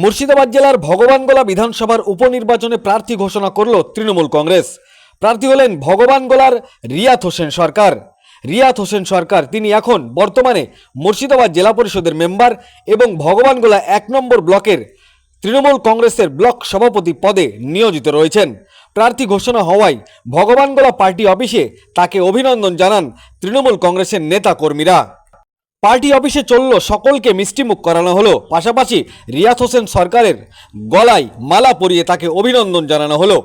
মুর্শিদাবাদ জেলার ভগবানগোলা বিধানসভার উপনির্বাচনে প্রার্থী ঘোষণা করল তৃণমূল কংগ্রেস। প্রার্থী হলেন ভগবানগোলার রিয়াত হোসেন সরকার। রিয়াত হোসেন সরকার তিনি এখন বর্তমানে মুর্শিদাবাদ জেলা পরিষদের মেম্বার এবং ভগবানগোলা 1 নম্বর ব্লকের তৃণমূল কংগ্রেসের ব্লক সভাপতি পদে নিয়োজিত রয়েছেন। প্রার্থী ঘোষণা হওয়ায় ভগবানগোলা পার্টি অফিসে তাকে অভিনন্দন জানান তৃণমূল কংগ্রেসের নেতা কর্মীরা। পার্টি অফিসে চলল সকলকে মিষ্টিমুখ করানো হলো, পাশাপাশি রিয়াত হোসেন সরকারের গলায় মালা পরিয়ে তাকে অভিনন্দন জানানো হলো।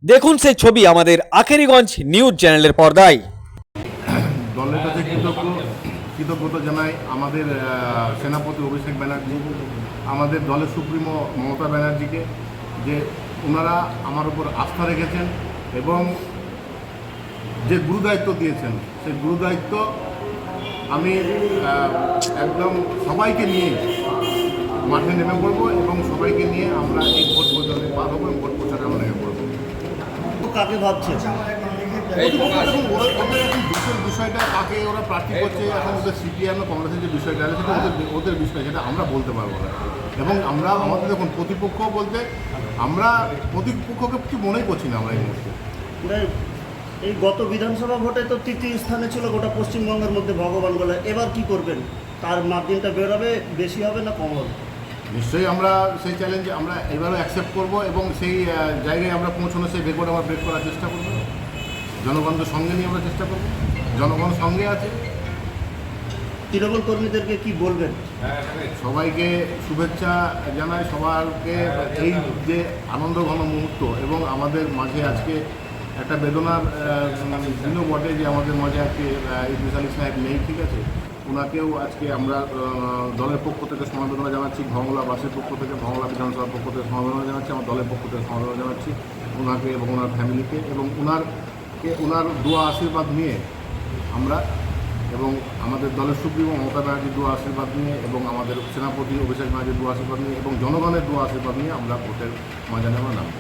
দেখুন সেই ছবি আমাদের আখেরিগঞ্জ নিউজ চ্যানেলের পর্দায়। দলের কাছে কৃতজ্ঞতা জানাই আমাদের সেনাপতি অভিষেক ব্যানার্জি, আমাদের দলের সুপ্রিমো মমতা ব্যানার্জিকে, যে ওনারা আমার উপর আস্থা রেখেছেন এবং যে গুরুদায়িত্ব দিয়েছেন সেই গুরুদায়িত্ব আমি একদম সবাইকে নিয়ে মাঠে নেমে পড়বো এবং সবাইকে নিয়ে আমরা এই ভোট প্রচারে পার হবো এবং ভোট প্রচারে আমরা নেমে পড়বো। কাকে ভাবছে ওদের বিষয়টা কাকে ওরা প্রার্থী করছে, এখন ওদের সিপিএম কংগ্রেসের যে বিষয়টা আছে সেটা ওদের বিষয়, সেটা আমরা বলতে পারবো না। এবং আমরা আমাদের যখন প্রতিপক্ষ বলতে আমরা প্রতিপক্ষকে কিছু মনেই করছি না আমরা এই মুহূর্তে। এই গত বিধানসভা ভোটে তো তৃতীয় স্থানে ছিল গোটা পশ্চিমবঙ্গের মধ্যে ভগবানগোলা। এবার কি করবেন? তার মার্জিনটা বেরোবে, বেশি হবে না কম হবে? নিশ্চয়ই আমরা সেই চ্যালেঞ্জ আমরা এবারও অ্যাকসেপ্ট করবো এবং সেই জায়গায় আমরা পৌঁছানো, সেই রেকর্ড আমরা ব্রেক করার চেষ্টা করবো। জনগণকে সঙ্গে নিয়ে আমরা চেষ্টা করবো, জনগণ সঙ্গে আছে। তৃণমূল কর্মীদেরকে কি বলবেন? সবাইকে শুভেচ্ছা জানাই, সবাইকে এই যে আনন্দ ঘন মুহূর্ত এবং আমাদের মাঝে আজকে একটা বেদনার দিনও বটে যে আমাদের মাঝে আজকে ইদ্রিস আলী সাহেব নেই, ঠিক আছে। ওনাকেও আজকে আমরা দলের পক্ষ থেকে সমবেদনা জানাচ্ছি, ভগবানগোলাবাসীর পক্ষ থেকে, ভগবানগোলা বিধানসভার পক্ষ থেকে সমবেদনা জানাচ্ছি, আমার দলের পক্ষ থেকে সমবেদনা জানাচ্ছি ওনাকে এবং ওনার ফ্যামিলিকে, এবং ওনার দোয়া আশীর্বাদ নিয়ে আমরা এবং আমাদের দলের সুপ্রিমো মমতা ব্যানার্জির দোয়া আশীর্বাদ নিয়ে এবং আমাদের সেনাপতি অভিষেক ব্যানার্জির দোয়া আশীর্বাদ নিয়ে এবং জনগণের দোয়া আশীর্বাদ নিয়ে আমরা ভোটের ময়দানে আমরা নামব।